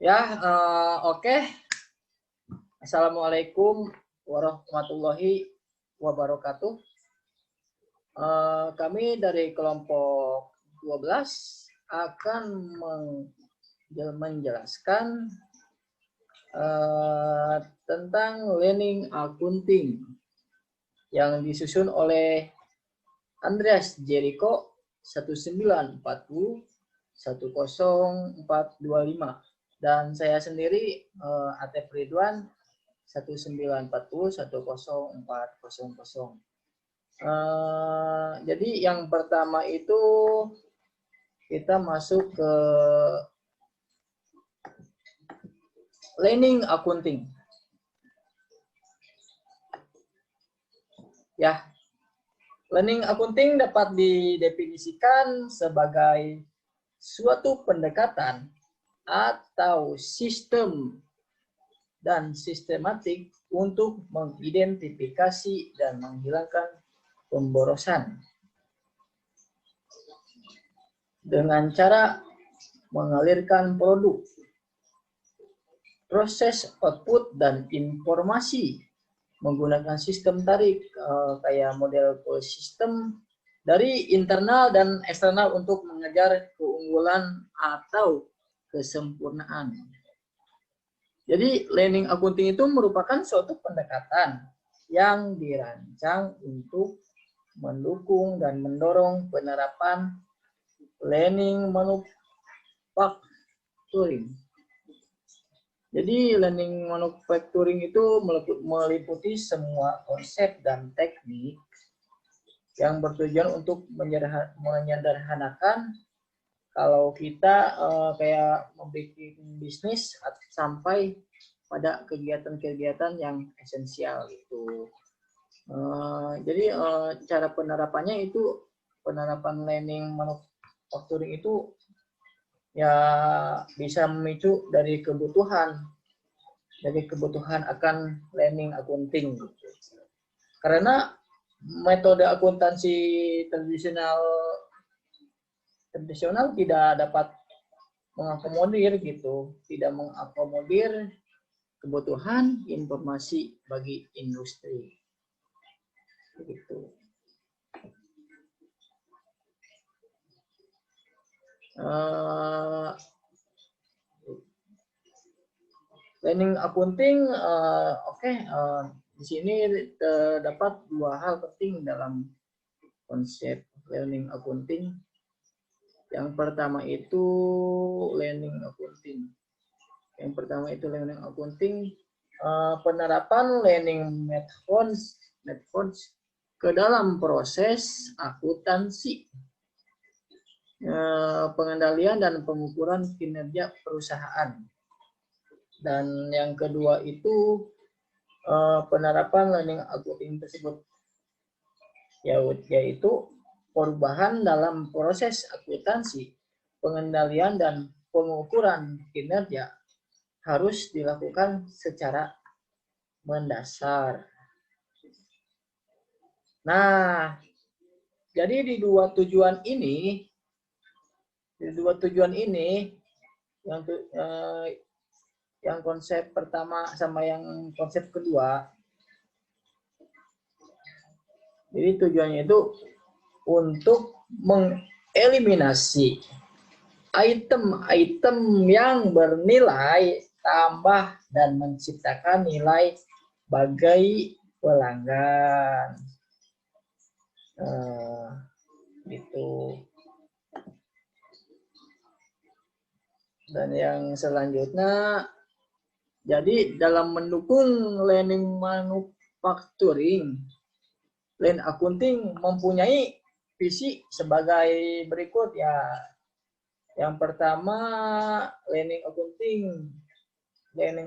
Ya, oke. Assalamualaikum warahmatullahi wabarakatuh. Kami dari kelompok 12 akan menjelaskan tentang learning accounting yang disusun oleh Andreas Jericho 1940 10425 dan saya sendiri Atef Ridwan 1940 10400. Jadi yang pertama itu kita masuk ke learning accounting. Ya, learning accounting dapat didefinisikan sebagai suatu pendekatan atau sistem dan sistematik untuk mengidentifikasi dan menghilangkan pemborosan dengan cara mengalirkan produk, proses output dan informasi menggunakan sistem tarik kayak model pull system dari internal dan eksternal untuk mengejar keunggulan atau kesempurnaan. Jadi learning accounting itu merupakan suatu pendekatan yang dirancang untuk mendukung dan mendorong penerapan learning manufacturing. Jadi learning manufacturing itu meliputi semua konsep dan teknik yang bertujuan untuk menyederhanakan kalau kita kayak membuat bisnis sampai pada kegiatan-kegiatan yang esensial itu. Jadi cara penerapannya itu penerapan learning manufacturing itu ya bisa memicu dari kebutuhan akan learning accounting. Karena metode akuntansi tradisional tidak dapat mengakomodir tidak mengakomodir kebutuhan informasi bagi industri. Begitu. Learning accounting, di sini terdapat dua hal penting dalam konsep learning accounting. Yang pertama itu learning accounting. Penerapan learning methods ke dalam proses akuntansi, pengendalian dan pengukuran kinerja perusahaan. Dan yang kedua itu penerapan learning accounting tersebut yaitu perubahan dalam proses akuntansi, pengendalian dan pengukuran kinerja harus dilakukan secara mendasar. Nah, jadi di dua tujuan ini yang konsep pertama sama yang konsep kedua. Jadi tujuannya itu untuk mengeliminasi item-item yang bernilai tambah dan menciptakan nilai bagi pelanggan. Gitu. Dan yang selanjutnya, jadi dalam mendukung learning manufacturing, learning accounting mempunyai visi sebagai berikut ya. Yang pertama, learning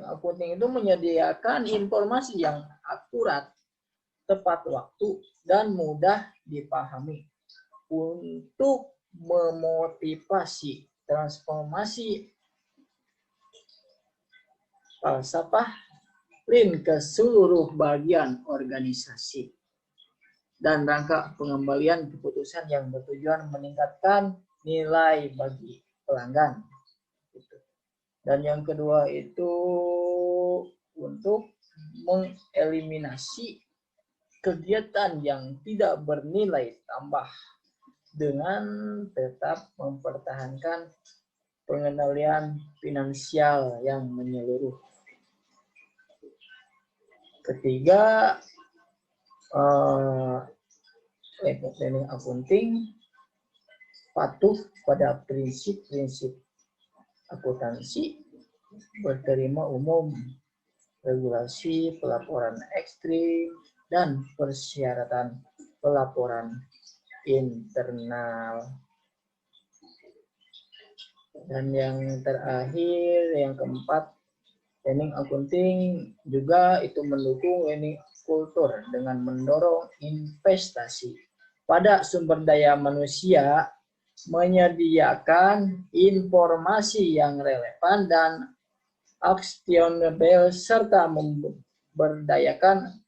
accounting itu menyediakan informasi yang akurat, tepat waktu, dan mudah dipahami untuk memotivasi transformasi falsafah lean ke seluruh bagian organisasi dan rangka pengembalian keputusan yang bertujuan meningkatkan nilai bagi pelanggan. Dan yang kedua itu untuk mengeliminasi kegiatan yang tidak bernilai tambah dengan tetap mempertahankan pengendalian finansial yang menyeluruh. Ketiga, planning accounting patuh pada prinsip-prinsip akuntansi, berterima umum, regulasi pelaporan ekstrim, dan persyaratan pelaporan internal. Dan yang terakhir, yang keempat, planning accounting juga itu mendukung planning kultur dengan mendorong investasi pada sumber daya manusia, menyediakan informasi yang relevan dan actionable, serta memberdayakan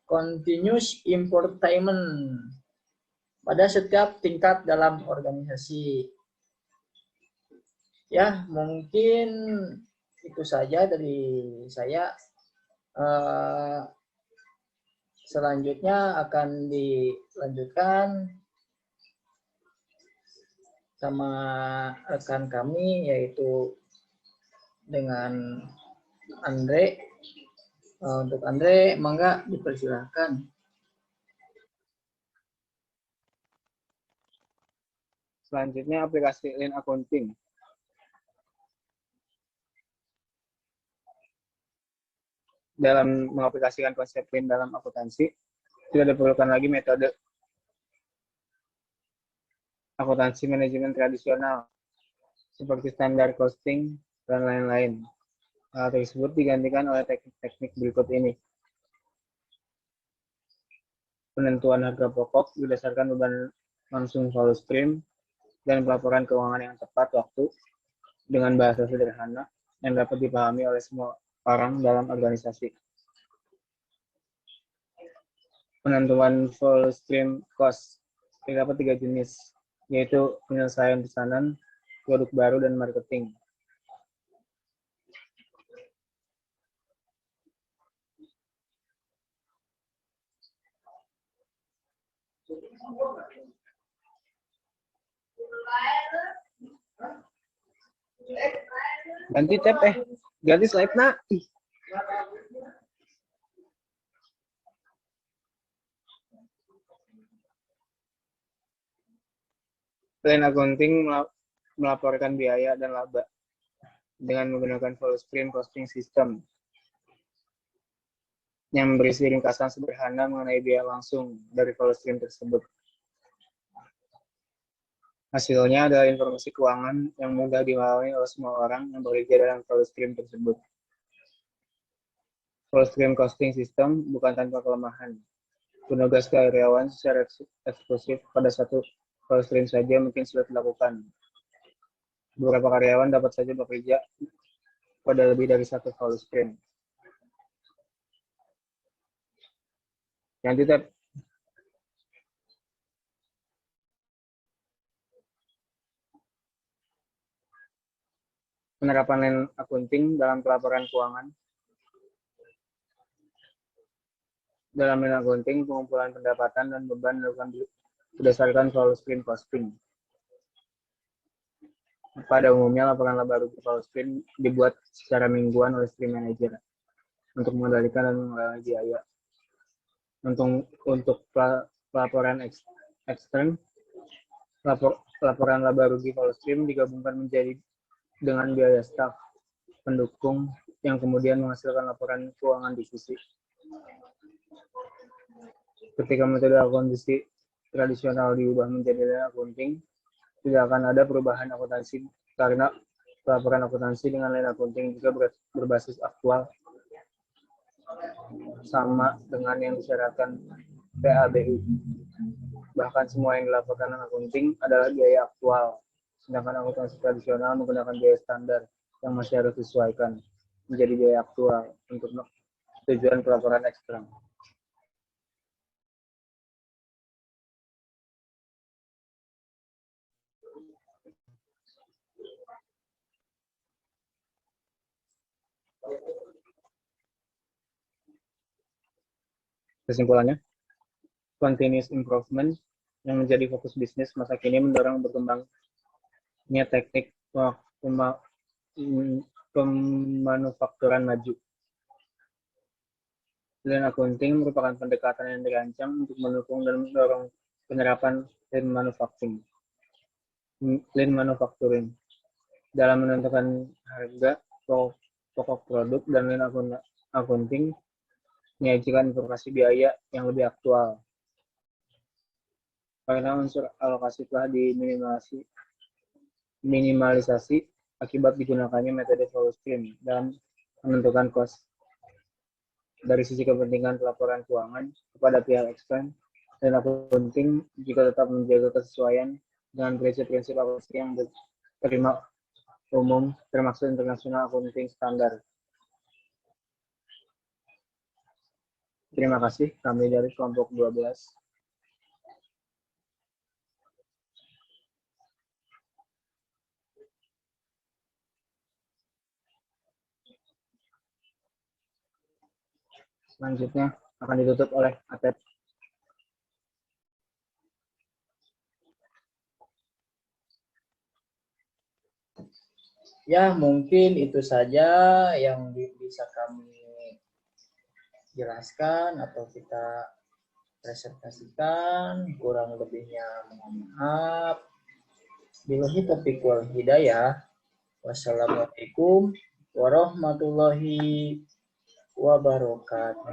continuous improvement pada setiap tingkat dalam organisasi. Ya, mungkin itu saja dari saya. Selanjutnya akan dilanjutkan sama rekan kami, yaitu dengan Andre. Untuk Andre, mangga dipersilahkan. Selanjutnya aplikasi Lean Accounting. Dalam mengaplikasikan konsep Lean dalam akuntansi, tidak diperlukan lagi metode akuntansi manajemen tradisional seperti standar costing dan lain-lain. Hal tersebut digantikan oleh teknik-teknik berikut ini. Penentuan harga pokok berdasarkan beban langsung value stream dan pelaporan keuangan yang tepat waktu dengan bahasa sederhana yang dapat dipahami oleh semua orang dalam organisasi. Penentuan full stream cost terdapat 3 jenis, yaitu penyelesaian pesanan, produk baru, dan marketing. Ganti tab ganti slide nak. Plan accounting melaporkan biaya dan laba dengan menggunakan full stream costing system yang berisi ringkasan sederhana mengenai biaya langsung dari full stream tersebut. Hasilnya adalah informasi keuangan yang mudah dipahami oleh semua orang yang bekerja dalam full stream tersebut. Full stream costing system bukan tanpa kelemahan. Penugas karyawan secara eksklusif pada satu full stream saja mungkin sulit dilakukan. Beberapa karyawan dapat saja bekerja pada lebih dari satu full stream. Yang tidak penerapan Lean Accounting dalam pelaporan keuangan. Dalam Lean Accounting, pengumpulan pendapatan dan beban dilakukan berdasarkan full stream costing. Pada umumnya, laporan laba rugi full stream dibuat secara mingguan oleh stream manager untuk mengendalikan dan mengurangi biaya. Untuk pelaporan ekstern, laporan laba rugi full stream digabungkan menjadi dengan biaya staf pendukung yang kemudian menghasilkan laporan keuangan divisi. Ketika metode akuntansi tradisional diubah menjadi Lean Accounting, tidak akan ada perubahan akuntansi karena pelaporan akuntansi dengan Lean Accounting juga berbasis aktual sama dengan yang disyaratkan PABU. Bahkan semua yang dilaporkan Lean Accounting adalah biaya aktual, sedangkan akuntansi tradisional menggunakan biaya standar yang masih harus disesuaikan menjadi biaya aktual untuk tujuan pelaporan ekstern. Kesimpulannya, continuous improvement yang menjadi fokus bisnis masa kini mendorong berkembangnya teknik pemanufakturan maju. Lean accounting merupakan pendekatan yang dirancang untuk mendukung dan mendorong penerapan lean manufacturing dalam menentukan harga pokok produk, dan lean accounting menyajikan informasi biaya yang lebih aktual. Karena unsur alokasi telah diminimalisasi akibat digunakannya metode full stream dalam menentukan cost. Dari sisi kepentingan pelaporan keuangan kepada pihak ekstern, dan accounting juga tetap menjaga kesesuaian dengan prinsip-prinsip akuntansi yang diterima umum, termasuk internasional accounting standar. Terima kasih, kami dari kelompok 12. Selanjutnya akan ditutup oleh Atep. Ya, mungkin itu saja yang bisa kami jelaskan atau kita presentasikan. Kurang lebihnya mohon maaf. Billahi taufiq wal hidayah. Wassalamualaikum warahmatullahi wabarakatuh.